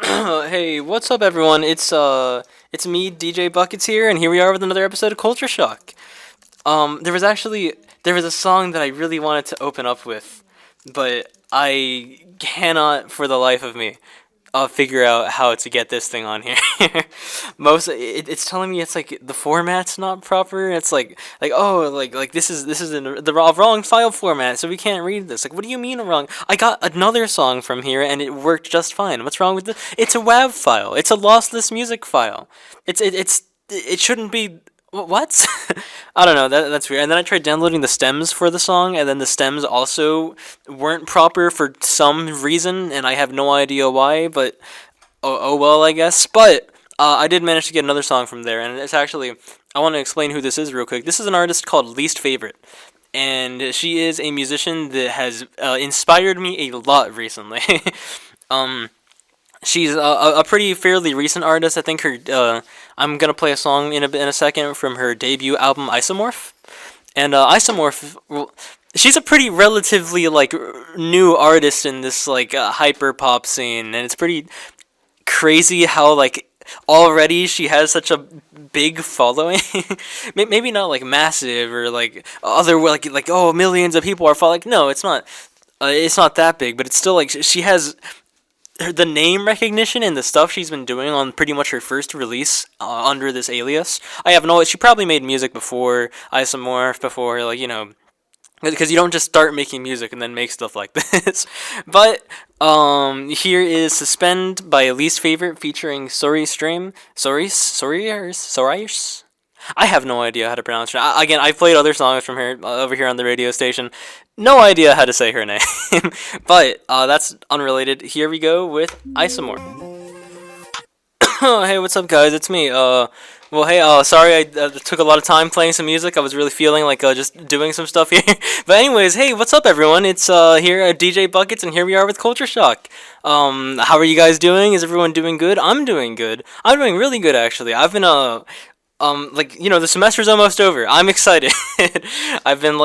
Hey, what's up, everyone? It's me, DJ Buckets here, and here we are with another episode of Culture Shock. There was a song that I really wanted to open up with, but I cannot, for the life of me, figure out how to get this thing on here. It's telling me it's like the format's not proper. It's like oh like this is in the wrong file format, so we can't read this. Like, what do you mean wrong? I got another song from here and it worked just fine. What's wrong with it? It's a WAV file. It's a lossless music file. It shouldn't be. What? I don't know. That's weird. And then I tried downloading the stems for the song, and then the stems also weren't proper for some reason, and I have no idea why. But oh well, I guess. But I did manage to get another song from there, and it's actually I want to explain who this is real quick. This is an artist called Least Favorite, and she is a musician that has inspired me a lot recently. um, She's a pretty fairly recent artist. I think her. I'm gonna play a song in a second from her debut album Isomorph, and Isomorph. Well, she's a pretty relatively new artist in this hyper pop scene, and it's pretty crazy how already she has such a big following. Maybe not like massive or like other oh millions of people are following. No, it's not. It's not that big, but it's still like she has the name recognition and the stuff she's been doing on pretty much her first release under this alias. I have no. She probably made music before Isomorph, before because you don't just start making music and then make stuff like this. But here is Suspend by Least Favorite featuring Sorry Stream. Sorry. I have no idea how to pronounce it. Again, I've played other songs from her over here on the radio station. No idea how to say her name. But that's unrelated. Here we go with Isomorph. Hey, what's up, guys? It's me. Well, hey, sorry I took a lot of time playing some music. I was really feeling like just doing some stuff here. But anyways, hey, what's up, everyone? It's here at DJ Buckets, and here we are with Culture Shock. How are you guys doing? Is everyone doing good? I'm doing good. I'm doing really good, actually. I've been the semester's almost over. I'm excited. I've been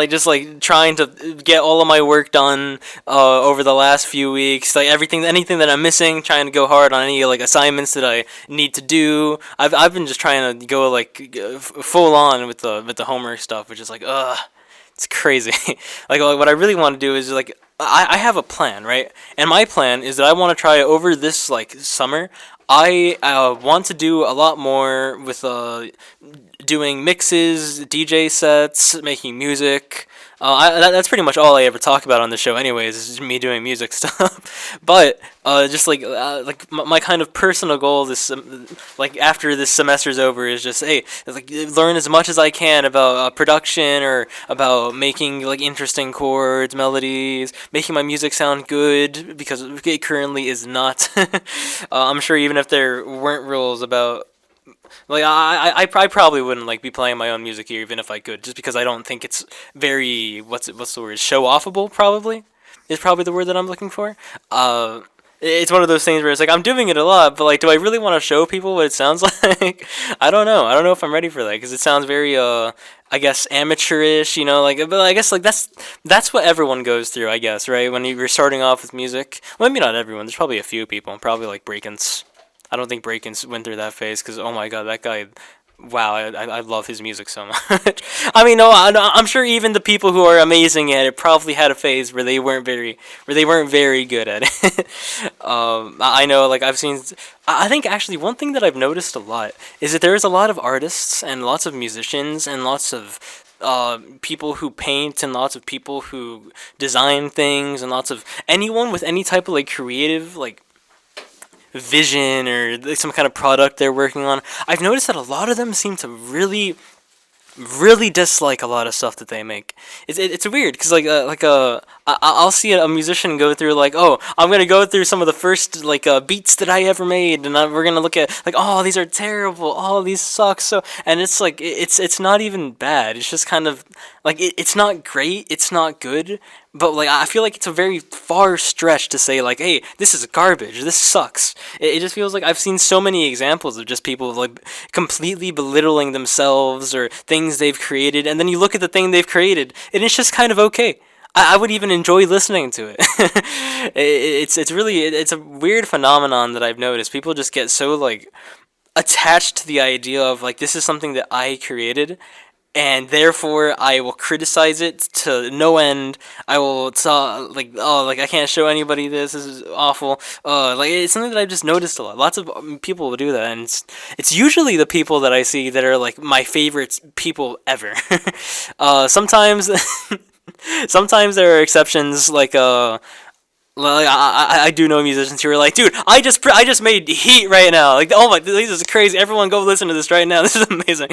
trying to get all of my work done over the last few weeks. Anything that I'm missing, trying to go hard on any assignments that I need to do. I've been just trying to go full on with the homework stuff, which is it's crazy. What I really want to do is I have a plan, right? And my plan is that I want to try over this summer. I want to do a lot more with doing mixes, DJ sets, making music. That's pretty much all I ever talk about on the show, anyways. Is just me doing music stuff. But my kind of personal goal after this semester's over is just learn as much as I can about production or about making interesting chords, melodies, making my music sound good because it currently is not. I'm sure even if there weren't rules about I probably wouldn't be playing my own music here even if I could, just because I don't think it's very what's the word, show offable, probably is probably the word that I'm looking for. It's one of those things where it's I'm doing it a lot, but do I really want to show people what it sounds like? I don't know. I don't know if I'm ready for that because it sounds very I guess amateurish, but I guess that's what everyone goes through, I guess, right? When you're starting off with music. Well, maybe not everyone. There's probably a few people, probably Breakins. I don't think Breakins went through that phase because, oh my god, that guy, wow, I love his music so much. I mean, no, I'm sure even the people who are amazing at it probably had a phase where they weren't very good at it. I know, I've seen. I think actually one thing that I've noticed a lot is that there's a lot of artists and lots of musicians and lots of people who paint and lots of people who design things and lots of anyone with any type of creative vision or some kind of product they're working on. I've noticed that a lot of them seem to really dislike a lot of stuff that they make. It's weird because I'll see a musician go through oh, I'm gonna go through some of the first beats that I ever made, and we're gonna look at oh, these are terrible, oh, these suck. So, and it's it's not even bad. It's just kind of it's not great, it's not good, but I feel it's a very far stretch to say hey, this is garbage, this sucks. It just feels I've seen so many examples of just people completely belittling themselves or things they've created, and then you look at the thing they've created and it's just kind of okay. I would even enjoy listening to it. It's really it's a weird phenomenon that I've noticed. People just get so like attached to the idea of like this is something that I created, and therefore I will criticize it to no end. I will tell like, oh, like I can't show anybody this. This is awful. Like it's something that I've just noticed a lot. Lots of people will do that, and it's usually the people that I see that are like my favorite people ever. Sometimes sometimes there are exceptions, like I do know musicians who are like, dude, I just made heat right now. Like, oh my, this is crazy. Everyone go listen to this right now. This is amazing.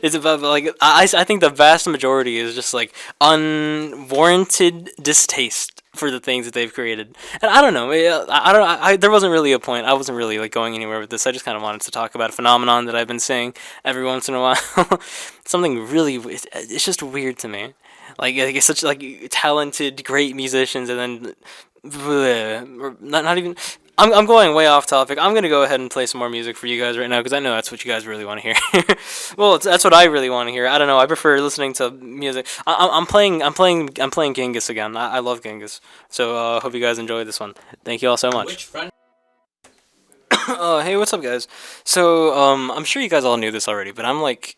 It's about like I think the vast majority is just like unwarranted distaste for the things that they've created. And I don't know. I don't. There wasn't really a point. I wasn't really like going anywhere with this. I just kind of wanted to talk about a phenomenon that I've been seeing every once in a while. Something really. It's just weird to me. Like it's such like talented, great musicians, and then bleh, not even. I'm going way off topic. I'm gonna go ahead and play some more music for you guys right now because I know that's what you guys really want to hear. Well, that's what I really want to hear. I don't know. I prefer listening to music. I'm playing Genghis again. I love Genghis. So hope you guys enjoy this one. Thank you all so much. Hey, what's up, guys? So I'm sure you guys all knew this already, but I'm like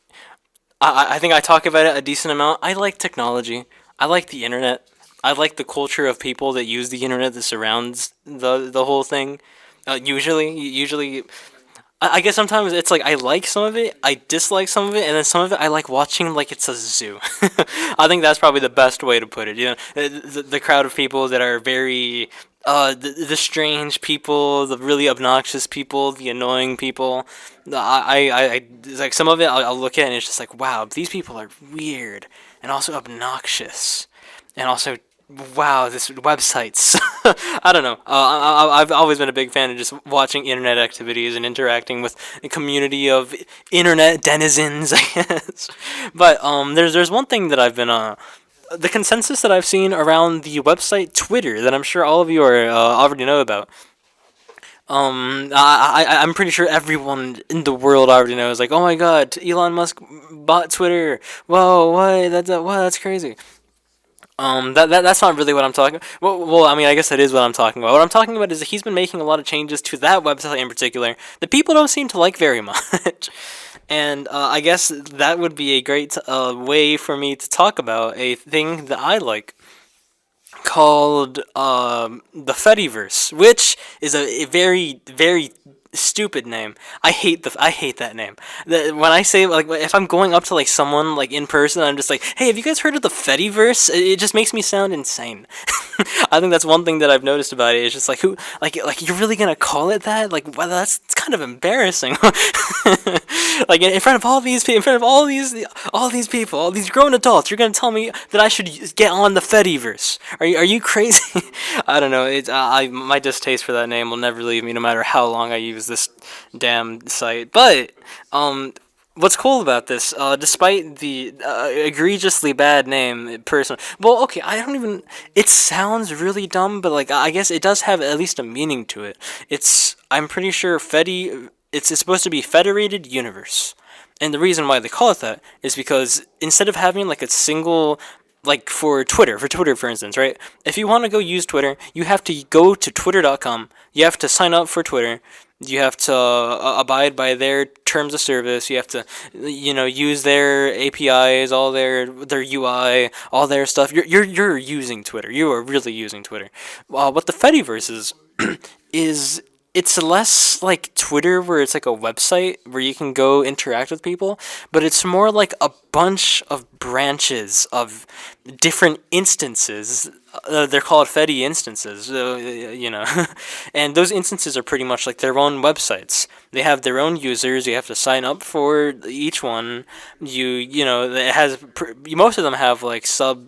I think I talk about it a decent amount. I like technology. I like the internet. I like the culture of people that use the internet that surrounds the whole thing. Usually, I guess sometimes it's like I like some of it, I dislike some of it, and then some of it I like watching like it's a zoo. I think that's probably the best way to put it. You know, the crowd of people that are very the strange people, the really obnoxious people, the annoying people. Like some of it I'll look at and it's just like, wow, these people are weird and also obnoxious and also, wow, this websites. I don't know. I've always been a big fan of just watching internet activities and interacting with a community of internet denizens, I guess. But there's one thing that I've been the consensus that I've seen around the website Twitter that I'm sure all of you are already know about. I'm pretty sure everyone in the world already knows. Like, oh my God, Elon Musk bought Twitter. Whoa, what? That's crazy. That's not really what I'm talking. Well, I mean, I guess that is what I'm talking about. What I'm talking about is that he's been making a lot of changes to that website in particular that people don't seem to like very much. And I guess that would be a great way for me to talk about a thing that I like called the Fediverse, which is a very, very stupid name. I hate that name. When I say like if I'm going up to like someone like in person, I'm just like, hey, have you guys heard of the Fediverse? It just makes me sound insane. I think that's one thing that I've noticed about it. It's just like who like you're really gonna call it that? Like, well, it's kind of embarrassing. Like in front of all these people, in front of all these people, all these grown adults, you're gonna tell me that I should get on the Fediverse? Are you crazy? I don't know. It's my distaste for that name will never leave me, no matter how long I use this damn site. But what's cool about this, despite the egregiously bad name, person. Well, okay, I don't even. It sounds really dumb, but like I guess it does have at least a meaning to it. I'm pretty sure It's supposed to be Federated Universe, and the reason why they call it that is because instead of having like a single. Like for Twitter, for instance, right? If you want to go use Twitter, you have to go to twitter.com. You have to sign up for Twitter. You have to abide by their terms of service. You have to, use their APIs, all their UI, all their stuff. You're using Twitter. You are really using Twitter. What the Fediverse is it's less like Twitter where it's like a website where you can go interact with people, but it's more like a bunch of branches of different instances. They're called Fedi instances, and those instances are pretty much like their own websites. They have their own users. You have to sign up for each one. It has most of them have like something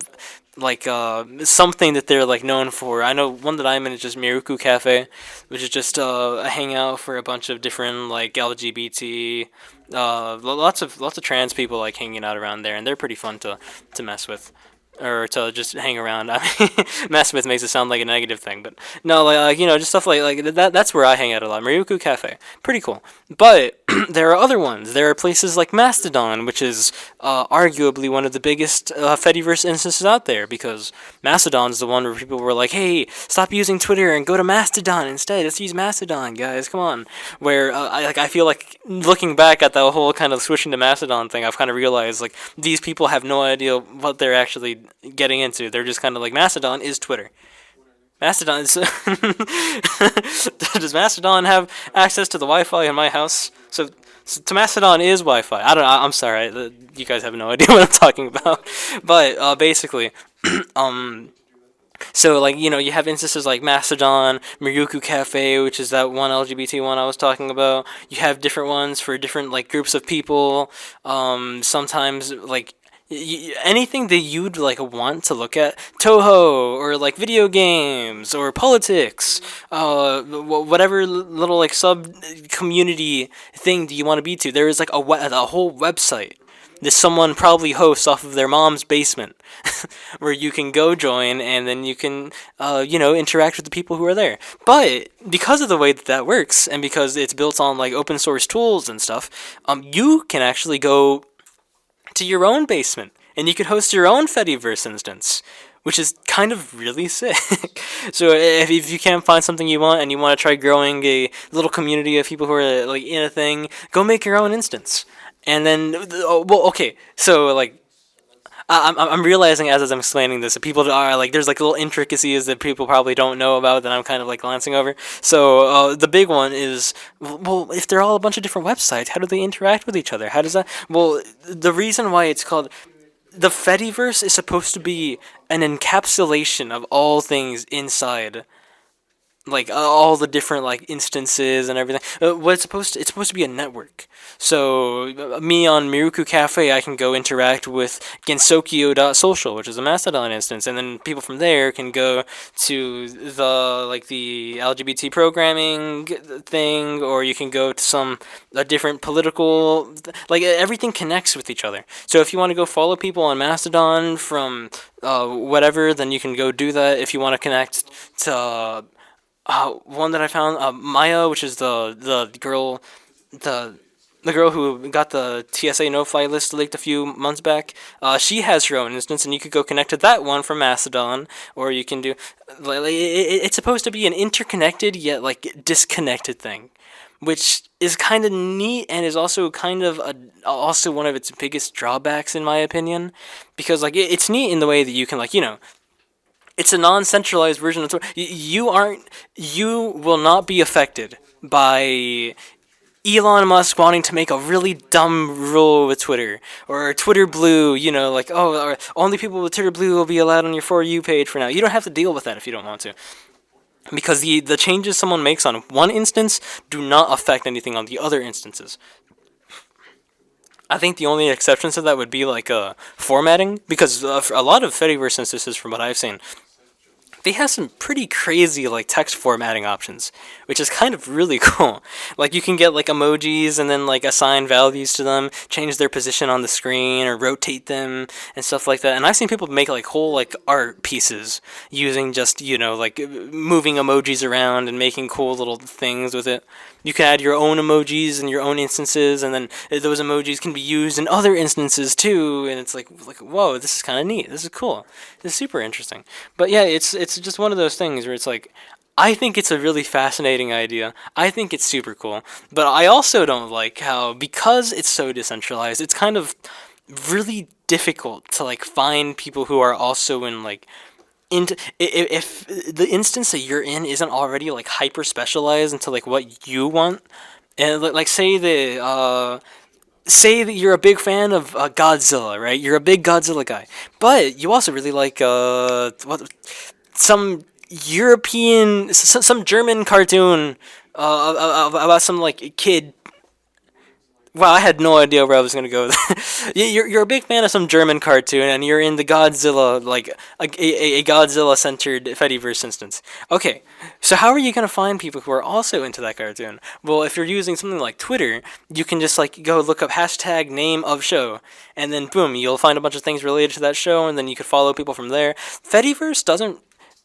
that they're like known for. I know one that I'm in is just Miruku Cafe, which is just a hangout for a bunch of different like LGBT, lots of trans people like hanging out around there, and they're pretty fun to mess with. or to just hang around. I mean, mess with makes it sound like a negative thing, but no, just stuff like that. That's where I hang out a lot. Ryukyu Cafe, pretty cool. But there are other ones. There are places like Mastodon, which is arguably one of the biggest Fediverse instances out there, because Mastodon is the one where people were like, "Hey, stop using Twitter and go to Mastodon instead. Let's use Mastodon, guys. Come on." Where I feel like looking back at that whole kind of switching to Mastodon thing, I've kind of realized like these people have no idea what they're actually getting into. They're just kind of like, Mastodon is Twitter. Mastodon is. Does Mastodon have access to the Wi-Fi in my house? So to Mastodon is Wi-Fi. I don't know. I'm sorry. You guys have no idea what I'm talking about. But basically, so like you have instances like Mastodon, Miryuku Cafe, which is that one LGBT one I was talking about. You have different ones for different like groups of people. Sometimes like anything that you'd like want to look at, Toho, or like video games or politics, whatever little like sub community thing that you want to be to. There is like a whole website that someone probably hosts off of their mom's basement, where you can go join, and then you can interact with the people who are there. But because of the way that that works, and because it's built on like open source tools and stuff, you can actually go to your own basement, and you could host your own Fediverse instance, which is kind of really sick. So if you can't find something you want, and you want to try growing a little community of people who are like in a thing, go make your own instance. And then, okay, so like, I'm realizing as I'm explaining this that people are like, there's like little intricacies that people probably don't know about that I'm kind of like glancing over. So the big one is, well, if they're all a bunch of different websites, how do they interact with each other? How does that? Well, the reason why it's called the Fediverse is supposed to be an encapsulation of all things inside, like all the different like instances and everything. It's supposed to be a network. So me on Miruku Cafe, I can go interact with Gensokyo.social, which is a Mastodon instance, and then people from there can go to the LGBT programming thing, or you can go to a different political, like everything connects with each other. So if you want to go follow people on Mastodon from whatever, then you can go do that. If you want to connect to one that I found, Maya, which is the girl, the girl who got the TSA no-fly list leaked a few months back. She has her own instance, and you could go connect to that one from Mastodon, or you can do. It's supposed to be an interconnected yet like disconnected thing, which is kind of neat, and is also kind of also one of its biggest drawbacks in my opinion, because like it's neat in the way that you can it's a non-centralized version of Twitter. You will not be affected by Elon Musk wanting to make a really dumb rule with Twitter, or Twitter Blue, or only people with Twitter Blue will be allowed on your For You page for now. You don't have to deal with that if you don't want to, because the changes someone makes on one instance do not affect anything on the other instances. I think the only exceptions to that would be like formatting, because a lot of Fediverse instances, from what I've seen, they have some pretty crazy like text formatting options, which is kind of really cool. Like you can get like emojis and then like assign values to them, change their position on the screen or rotate them and stuff like that. And I've seen people make like whole like art pieces using just like moving emojis around and making cool little things with it. You can add your own emojis in your own instances, and then those emojis can be used in other instances too. And it's like whoa, this is kind of neat. This is cool. This is super interesting. But yeah, it's just one of those things where it's like, I think it's a really fascinating idea. I think it's super cool. But I also don't like how, because it's so decentralized, it's kind of really difficult to like find people who are also in like if the instance that you're in isn't already like hyper specialized into like what you want, and like say that you're a big fan of Godzilla, right? You're a big Godzilla guy, but you also really like some some German cartoon about some like kid Wow, I had no idea where I was gonna go. You're a big fan of some German cartoon, and you're in the Godzilla like a Godzilla centered Fediverse instance. Okay, so how are you gonna find people who are also into that cartoon? Well, if you're using something like Twitter, you can just like go look up hashtag name of show, and then boom, you'll find a bunch of things related to that show, and then you could follow people from there. Fediverse doesn't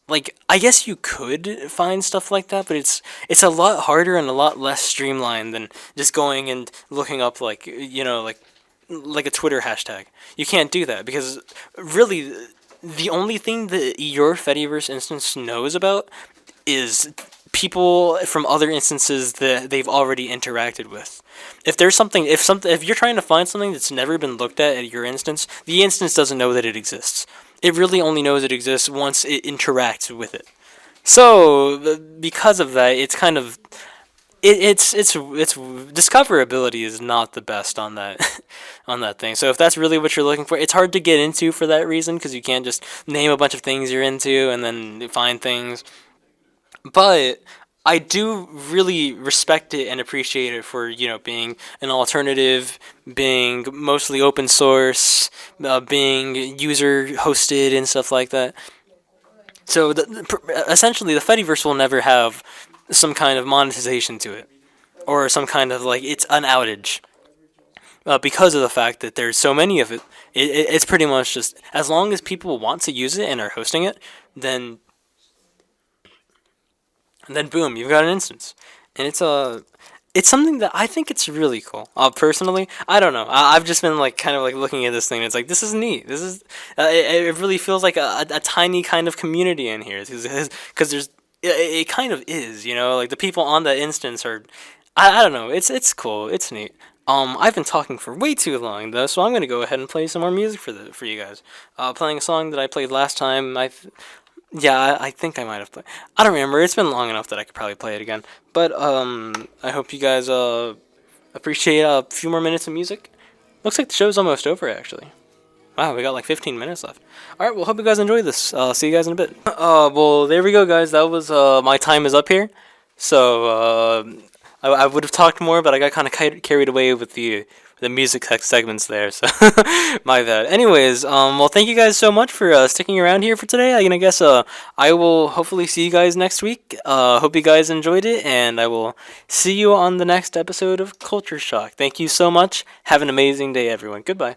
like I guess you could find stuff like that, but it's a lot harder and a lot less streamlined than just going and looking up like like a Twitter hashtag. You can't do that because really the only thing that your Fediverse instance knows about is people from other instances that they've already interacted with. If there's something, if you're trying to find something that's never been looked at your instance, the instance doesn't know that it exists. It really only knows it exists once it interacts with it. So because of that, it's kind of it's discoverability is not the best on that on that thing. So if that's really what you're looking for, it's hard to get into for that reason because you can't just name a bunch of things you're into and then find things. But I do really respect it and appreciate it for being an alternative, being mostly open source, being user hosted and stuff like that. So essentially, the Fediverse will never have some kind of monetization to it, or some kind of like it's an outage because of the fact that there's so many of it. It's pretty much just as long as people want to use it and are hosting it, then boom, you've got an instance, and it's something that I think it's really cool. Personally, I don't know. I've just been like kind of like looking at this thing. And it's like this is neat. This is it really feels like a tiny kind of community in here because there's it kind of is like the people on that instance are I don't know. It's cool. It's neat. I've been talking for way too long though, so I'm gonna go ahead and play some more music for you guys. Playing a song that I played last time. Yeah, I think I might have played. I don't remember. It's been long enough that I could probably play it again. But I hope you guys appreciate a few more minutes of music. Looks like the show's almost over actually. Wow, we got like 15 minutes left. All right, well, hope you guys enjoyed this. See you guys in a bit. Well, there we go, guys. That was my time is up here. So I would have talked more, but I got kind of carried away with the music segments there, so my bad. Anyways, well, thank you guys so much for sticking around here for today. I guess I will hopefully see you guys next week. Hope you guys enjoyed it, and I will see you on the next episode of Culture Shock. Thank you so much. Have an amazing day, everyone. Goodbye.